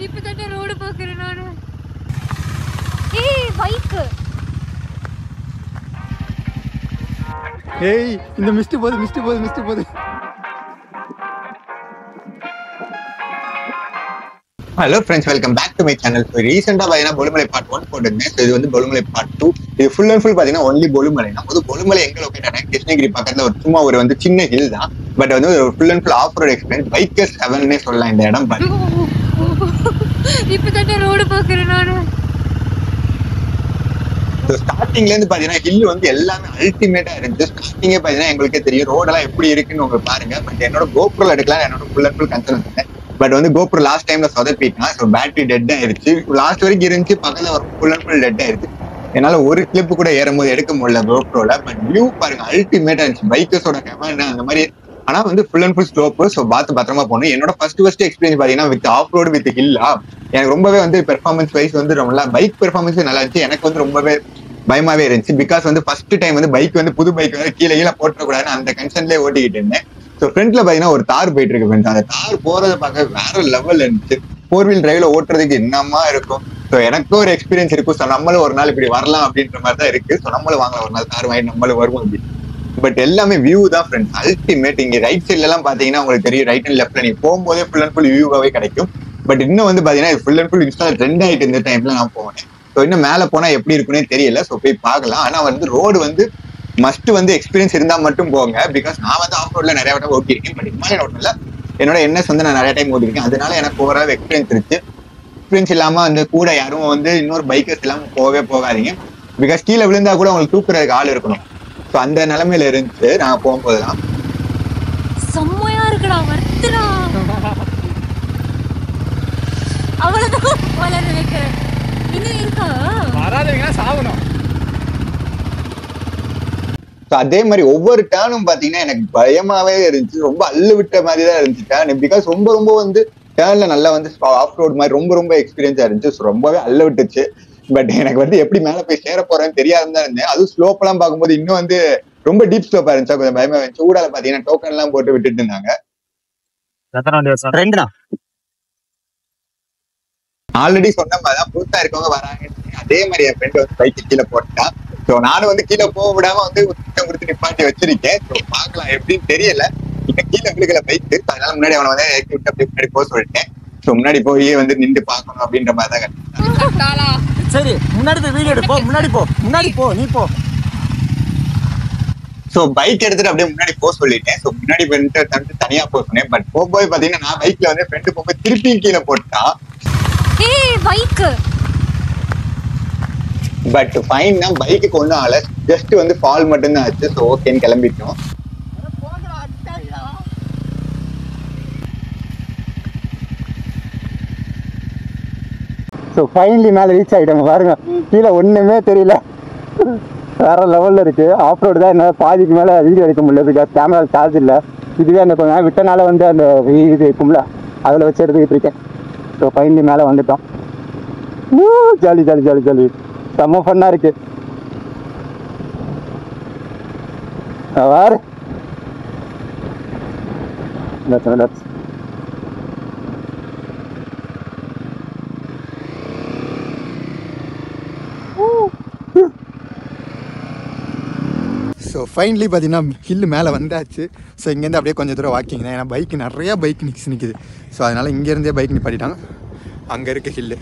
இப்பதானே ரோடு பாக்குறேன் நானு. ஏய் பைக். ஏய் இந்த மிஸ்ட் போகுது. Hello friends, welcome back to my channel. இப்போ ரீசெண்டாக பார்த்தீங்கன்னா பொலிமலை பார்ட் 1 போட்டிருந்தேன். ஸோ இது வந்து பொலிமலை பார்ட் 2. இது ஃபுல் அண்ட் ஃபுல் பார்த்தீங்கன்னா ஒன்லி பொலிமலை. நம்ம வந்து பொலிமலை எங்கே லொக்கேட் ஆனா கிருஷ்ணகிரி பக்கத்தில் ஒரு சும்மா ஒரு வந்து சின்ன ஹில் தான். பட் வந்து ஒரு full and full of road experience. Bikers ஹெவன்னே சொல்லலாம் இந்த இடம். பட் இப்பதானே ரோடு பாக்குறேன் நானு. ஸ்டார்டிங்ல இருந்து பாத்தீங்கன்னா ஹில் வந்து எல்லாமே அல்டிமேட்டா இருந்துச்சு. ஸ்டார்டிங்கே பாத்தீங்கன்னா எங்களுக்கே தெரியும் ரோடெல்லாம் எப்படி இருக்குன்னு உங்களுக்கு பாருங்க. பட் என்னோட கோப்ரோல எடுக்கலாம் என்னோட ஃபுல் அண்ட் ஃபுல் கன்சர்ன் இருந்தேன். பட் வந்து கோப்ரோ லாஸ்ட் டைம்ல சொதப்பிட்டான். ஸோ பேட்டரி டெட் ஆயிருச்சு. லாஸ்ட் வரைக்கும் இருந்துச்சு, பக்கத்துல ஒரு ஃபுல் அண்ட் ஃபுல் டெட் ஆயிருச்சு. என்னால ஒரு கிளிப் கூட ஏறும்போது எடுக்க முடியல கோப்ரோல. பட் வியூ பாருங்க அல்டிமேட்டா இருந்துச்சு. பைக்கர்ஸோட ஹெவன் அந்த மாதிரி. ஆனா வந்து full and full slope. So பார்த்து பத்திரமா போகணும். என்னோட ஃபர்ஸ்ட் எக்ஸ்பீரியன்ஸ் பாத்தீங்கன்னா வித் ஆஃப் ரோடு வித் ஹில்லா எனக்கு ரொம்பவே வந்து பெர்ஃபார்மன்ஸ் வைஸ் வந்து ரொம்ப பைக் பெர்ஃபார்மன்ஸ் நல்லா இருந்துச்சு. எனக்கு வந்து ரொம்பவே பயமாவே இருந்துச்சு. பிகாஸ் வந்து ஃபர்ஸ்ட் டைம் வந்து பைக் வந்து புது பைக் வந்து கீழே போட்டக்கூடாதுன்னு அந்த கன்சர்ன்லேயே ஓட்டிக்கிட்டு இருந்தேன். ஸோ ஃப்ரண்ட்ல பாத்தீங்கன்னா ஒரு தார் போயிட்டு இருக்கு ஃப்ரெண்ட்ஸ். அந்த தார் போறதை பார்க்க வேற லெவல் இருந்துச்சு. 4 வீல் டிரைவ்ல ஓட்டுறதுக்கு என்னமா இருக்கும். ஸோ எனக்கும் ஒரு எக்ஸ்பீரியன்ஸ் இருக்கும். ஸோ நம்மளும் ஒரு நாள் இப்படி வரலாம் அப்படின்ற மாதிரி தான் இருக்கு. ஸோ நம்மளும் வாங்கலாம் ஒரு நாள் தார் வாங்கி நம்மளும் வருவோம் அப்படி. பட் எல்லாமே வியூ தான் ஃப்ரெண்ட்ஸ் அல்டிமேட். இங்க ரைட் சைட்ல எல்லாம் பாத்தீங்கன்னா உங்களுக்கு தெரியும், ரைட் அண்ட் லெஃப்ட்ல நீ போகும்போதே ஃபுல் அண்ட் ஃபுல் வியூவாவே கிடைக்கும். பட் இன்னும் வந்து பாத்தீங்கன்னா full and full Insta trend ஆயிட்டு இந்த டைம்ல நான் போனேன். ஸோ இன்னும் மேல போனா எப்படி இருக்குன்னே தெரியல. ஸோ போய் பார்க்கலாம். ஆனா வந்து ரோடு வந்து மஸ்ட் வந்து எக்ஸ்பீரியன்ஸ் இருந்தா மட்டும் போங்க. பிகாஸ் நான் வந்து ஆஃப் ரோட்ல நிறைய வட்டம் ஓட்டிருக்கேன். பட் இமாலயன் ரோட்ல என்னோட என்எஸ் வந்து நான் நிறைய டைம் ஓட்டிருக்கேன். அதனால எனக்கு ஓவரால் எக்ஸ்பீரியன்ஸ் இருக்கு. எக்ஸ்பீரியன்ஸ் இல்லாம வந்து கூட யாரும் வந்து இன்னொரு பைக்கர்ஸ் இல்லாம போகாதீங்க. பிகாஸ் கீழே விழுந்தா கூட உங்களுக்கு தூக்குறதுக்கு ஆள் இருக்கணும். ஸோ அந்த நிலைமையில இருந்துச்சு நாங்க போகும்போதுதான். செம்மையா இருக்குடா, வர்த்துடா. அவ்வளவுதான் போல நினைக்கிறேன். இன்னும் இருக்கா? வராதவங்க சாவணும். அதே மாதிரி ஒவ்வொரு டேர்னும் பாத்தீங்கன்னா எனக்கு பயமாவே இருந்துச்சு. ரொம்ப அள்ளு விட்ட மாதிரி தான் இருந்துச்சு டேர்ன். பிகாஸ் ரொம்ப வந்து டேர்ன்ல நல்லா வந்து ஆஃப் ரோட் மாதிரி ரொம்ப எக்ஸ்பீரியன்ஸா இருந்துச்சு. ஸோ ரொம்பவே அள்ளு விட்டுச்சு. பட் எனக்கு வந்து எப்படி மேல போய் சேர போறேன்னு தெரியாதுன்னு தான் இருந்தேன். அதுவும் ஸ்லோப் எல்லாம் பார்க்கும்போது இன்னும் வந்து ரொம்ப டீப் ஸ்லோப்பா இருந்துச்சா கொஞ்சம் பயமா இருந்துச்சு. ஊடால பாத்தீங்கன்னா டோக்கன் எல்லாம் போட்டு விட்டுட்டு இருந்தாங்க. ஆல்ரெடி சொன்ன மாதிரிதான் புதுசா இருக்கவங்க வராங்க. அதே மாதிரி என் ஃப்ரெண்ட் வந்து பைக்கு கீழே போட்டான். ஸோ நானும் வந்து கீழே போக விடாம வந்து கொடுத்து நிப்பாட்டி வச்சிருக்கேன். ஸோ பார்க்கலாம் எப்படின்னு தெரியல. இங்க கீழே விழுகல பைக்கு. அதனால முன்னாடி அவனை வந்து இறக்கி விட்டு அப்படி முன்னாடி போக சொல்லிட்டேன். ஸோ முன்னாடி போய் வந்து நின்று பார்க்கணும் அப்படின்ற மாதிரி தான் கட்டேன். சரி முன்னாடி போய் வீடியோ எடுப்போ. முன்னாடி போ நீ போ. ஸோ பைக் எடுத்துட்டு அப்படியே முன்னாடி போக சொல்லிட்டேன். ஸோ முன்னாடி ஃப்ரெண்ட் தனியா போக சொன்னேன். பட் போகும்போது பாத்தீங்கன்னா நான் பைக்ல வந்து ஃப்ரெண்டு போகும்போது திருப்பி கீழே போட்டான். பட் ஃபைன் தான், பைக்கு ஒன்றும் ஆகல. ஜஸ்ட் வந்து ஃபால் மட்டும்தான் ஆச்சு. ஸோ ஓகேன்னு கிளம்பிட்டோம். ஸோ ஃபைனலி மேலே ரீச் ஆகிட்டாங்க பாருங்க. கீழே ஒன்றுமே தெரியல, வேற லெவலில் இருக்குது. ஆஃப் ரோடு தான். என்னால் பாதிக்கு மேலே வீடியோ எடுக்க முடியல. பிகாஸ் கேமரா சார்ஜ் இல்லை. இதுவே அந்த கொஞ்சம் விட்டனால வந்து அந்த இது இருக்கும்ல அதில் வச்சு எடுத்துக்கிட்டு இருக்கேன். ஸோ ஃபைனலி மேலே வந்துட்டோம். ஜாலி செம்ம ஃபன்னாக இருக்குது. வேறு ஸோ ஃபைனலி பார்த்தீங்கன்னா ஹில்லு மேலே வந்தாச்சு. ஸோ இங்கேருந்து அப்படியே கொஞ்சம் தூரம் வாக்கிங் தான். ஏன்னா நிறையா பைக் நிற்குது. ஸோ அதனால் இங்கேருந்தே பைக் நிப்பாட்டிட்டாங்க. அங்கே இருக்குது ஹில்லு,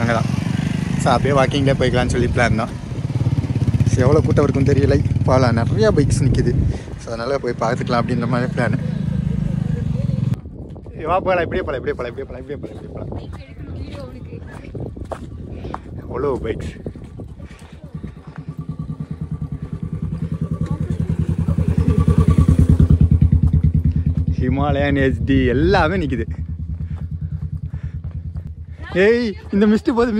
அங்கே தான். ஸோ அப்படியே வாக்கிங்லேயே போய்க்கலான்னு சொல்லி பிளான் தான். ஸோ எவ்வளோ கூட்டம் இருக்குன்னு தெரியல. இப்போலாம் நிறையா பைக்ஸ் நிற்கிது. ஸோ அதனால் போய் பார்த்துக்கலாம் அப்படின்ற மாதிரி பிளான். வா போகலாம். இப்படியே போகலாம். எவ்வளோ பைக்ஸ். ஹிமாலயன் HD எல்லாமே நிற்குது. ஏய் இந்த மிஸ்ட்டு போகுது.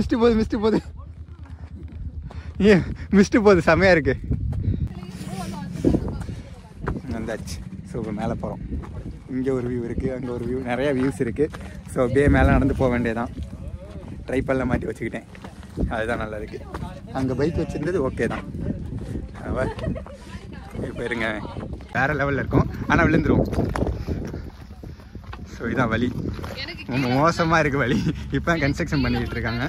ஏன் மிஸ்ட்டு போகுது, செமையாக இருக்கு. வந்தாச்சு. ஸோ இப்போ மேலே போகிறோம். இங்கே ஒரு வியூ இருக்குது, அங்கே ஒரு வியூ, நிறையா வியூஸ் இருக்குது. ஸோ அப்படியே மேலே நடந்து போக வேண்டியதான். ட்ரைப்பெல்லாம் மாட்டி வச்சுக்கிட்டேன், அதுதான் நல்லா இருக்குது. அங்கே பைக் வச்சுருந்தது ஓகே தான். இப்போ இருங்க, வேறு லெவலில் இருக்கும். ஆனால் விழுந்துருவோம். ஸோ இதான் வழி, ரொம்ப மோசமாக இருக்குது வழி. இப்போ தான் கன்ஸ்ட்ரக்ஷன் பண்ணிக்கிட்டு இருக்காங்க.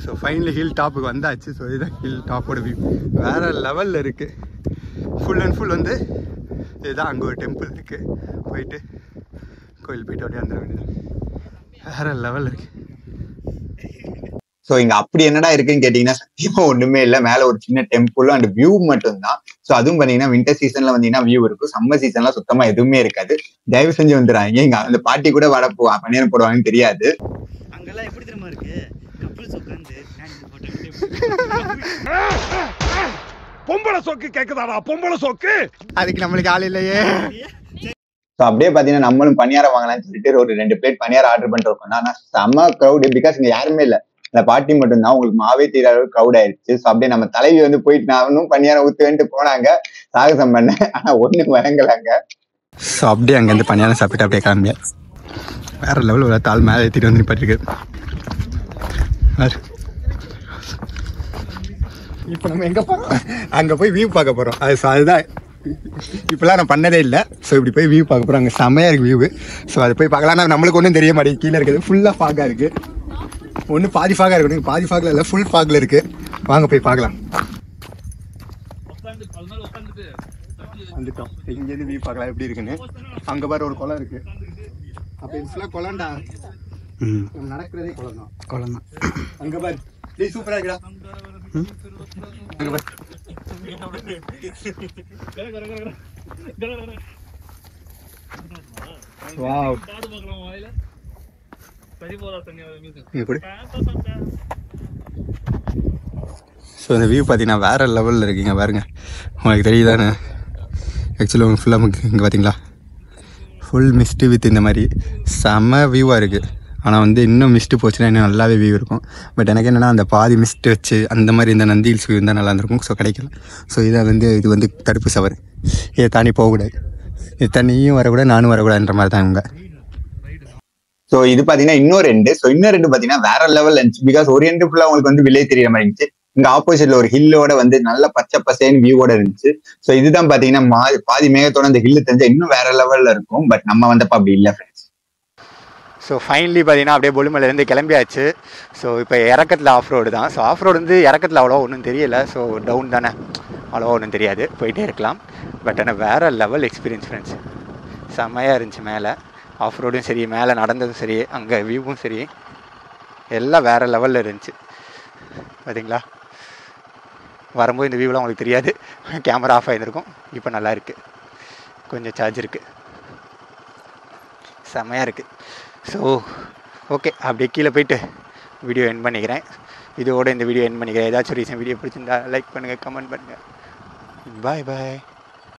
ஸோ ஃபைனலி ஹில் டாப்புக்கு வந்தாச்சு. ஸோ இதுதான் ஹில் டாப்போட வியூ, வேறு லெவலில் இருக்குது. ஃபுல் அண்ட் ஃபுல் வந்து இதுதான். அங்கே ஒரு டெம்பிள் இருக்குது, போயிட்டு கோயில் போயிட்டு அப்படியே வந்துட வேண்டியது. வேறு லெவலில் இருக்குது. ஸோ இங்க அப்படி என்னடா இருக்குன்னு கேட்டீங்கன்னா சத்தியமா ஒண்ணுமே இல்லை. மேல ஒரு சின்ன டெம்பிளும் அண்ட் வியூ மட்டும் தான். ஸோ அதுவும் பாத்தீங்கன்னா வின்டர் சீசன்ல வந்தீங்கன்னா வியூ இருக்கும், சம்மர் சீசன்ல சுத்தமா எதுவுமே இருக்காது. தயவு செஞ்சு வந்துடுறாங்க. இங்க அந்த பாட்டி கூட வட பணியாரம் போடுவாங்கன்னு தெரியாது. அங்கெல்லாம் எப்படி தெரியுமா இருக்கு, கப்பல்ஸ் உட்காந்து பொம்பளை சொக்கு கேக்குதாடா, பொம்பளை சொக்கு. அதுக்கு நம்மளுக்கு ஆள் இல்லையே. ஸோ அப்படியே பாத்தீங்கன்னா நம்மளும் பணியாரம் வாங்கலாம்னு சொல்லிட்டு ஒரு 2 பிளேட் பணியாரம் ஆர்டர் பண்ணிட்டு இருக்கோம். ஆனா செம்ம க்ரௌடு, பிகாஸ் இங்க யாருமே இல்லை, அந்த பாட்டி மட்டும் தான். உங்களுக்கு மாவே தீர அளவுக்கு க்ரௌட் ஆயிடுச்சு. ஸோ அப்படியே நம்ம தலைவி வந்து போயிட்டு நானும் பணியாரம் ஊத்துவேன்ட்டு போனாங்க, சாகசம் பண்ண. ஆனா ஒண்ணும் வழங்கலாங்க. ஸோ அப்படியே அங்கேருந்து பணியாரம் சாப்பிட்டு அப்படியே கிளம்பியா. வேற லெவல் ஒரு தாள் மேலே ஏற்றிட்டு வந்து நிப்பாட்டிருக்கு. இப்போ நம்ம எங்கே போகிறோம், அங்கே போய் வியூ பார்க்க போகிறோம். அதுதான் இப்போலாம் நான் பண்ணதே இல்லை. ஸோ இப்படி போய் வியூ பார்க்க போகிறோம். அங்கே செம்மையாக இருக்குது வியூ. ஸோ அது போய் பார்க்கலாம். ஆனால் நம்மளுக்கு ஒன்றும் தெரிய மாட்டேங்குது, கீழே இருக்குது ஃபுல்லாக ஃபாகாக இருக்குது. ஒன்று பாதி ஃபாகாக இருக்கணும், பாதி ஃபாகில் இல்லை, ஃபுல் ஃபாகில் இருக்குது. வாங்க போய் பார்க்கலாம். வந்துட்டோம். இங்கேருந்து வியூ பார்க்கலாம் எப்படி இருக்குன்னு. அங்கே பாரு ஒரு குளம் இருக்குது. அப்போ இது ஃபுல்லாக குளம்டா. நடக்கிறதே குளம் தான், குளம் தான். அங்கே பாரு, டேய் சூப்பராக இருக்குடா. அங்கே பாரு. வாவ், ஸோ இந்த வியூ பார்த்தீங்கன்னா வேறு லெவலில் இருக்குங்க. பாருங்க, உங்களுக்கு தெரியுதானே. ஆக்சுவலாக உங்களுக்கு ஃபுல்லாக இங்கே பார்த்தீங்களா, ஃபுல் மிஸ்ட்டு வித் இந்த மாதிரி செம்ம வியூவாக இருக்குது. ஆனால் வந்து இன்னும் மிஸ்ட்டு போச்சுன்னா இன்னும் நல்லாவே வியூ இருக்கும். பட் எனக்கு என்னென்னா அந்த பாதி மிஸ்ட்டு வச்சு அந்த மாதிரி இந்த நந்தி ஹில்ஸ் வியூ இருந்தால் நல்லா இருந்திருக்கும். ஸோ கிடைக்கல. ஸோ இதை வந்து இது வந்து தடுப்பு சவர், இதை தாண்டி போகக்கூடாது. இது தண்ணியும் வரக்கூடாது, நானும் வரக்கூடாதுன்ற மாதிரி தான் இவங்க. ஸோ இது பாத்தீங்கன்னா இன்னும் 2. ஸோ இன்னும் 2 பாத்தீங்கன்னா வேற லெவல் இருந்துச்சு. பிகாஸ் ஒரு எண்டு ஃபுல்லா உங்களுக்கு வந்து வில்லேஜ் தெரியற மாதிரி இருந்துச்சு. இங்க ஆப்போசிட்ல ஒரு ஹில்லோட வந்து நல்ல பச்சை பசேன்னு வியூவோட இருந்துச்சு. ஸோ இதுதான் பாத்தீங்கன்னா பாதி மேகத்தோட அந்த ஹில்லு தெரிஞ்சா இன்னும் வேற லெவல்ல இருக்கும். பட் நம்ம வந்தப்ப அப்படி இல்லை ஃப்ரெண்ட்ஸ். ஸோ ஃபைனலி பார்த்தீங்கன்னா அப்படியே பொலிமலையிலேருந்து கிளம்பியாச்சு. ஸோ இப்போ இறக்கத்தில் ஆஃப் ரோடு தான். ஸோ ஆஃப் ரோடு வந்து இறக்கத்தில் அவ்வளோவா ஒன்றும் தெரியலை. ஸோ டவுன் தானே, அவ்வளோவா ஒன்றும் தெரியாது, போயிட்டே இருக்கலாம். பட் ஆனால் வேறு லெவல் எக்ஸ்பீரியன்ஸ் ஃப்ரெண்ட்ஸ். செம்மையாக இருந்துச்சு. மேலே ஆஃப் ரோடும் சரி, மேலே நடந்ததும் சரி, அங்கே வியூவும் சரி, எல்லாம் வேறு லெவலில் இருந்துச்சு. பார்த்தீங்களா, வரும்போது இந்த வியூலாம் உங்களுக்கு தெரியாது, கேமரா ஆஃப் ஆகியிருக்கும். இப்போ நல்லா இருக்குது, கொஞ்சம் சார்ஜ் இருக்குது, செம்மையாக இருக்குது. ஸோ ஓகே, அப்படியே கீழே போயிட்டு வீடியோ எண்ட் பண்ணிக்கிறேன். இதோட இந்த வீடியோ எண்ட் பண்ணிக்கிறேன். ஏதாச்சும் ரீசன் வீடியோ பிடிச்சிருந்தா லைக் பண்ணுங்கள், கமெண்ட் பண்ணுங்கள். பாய் பாய்.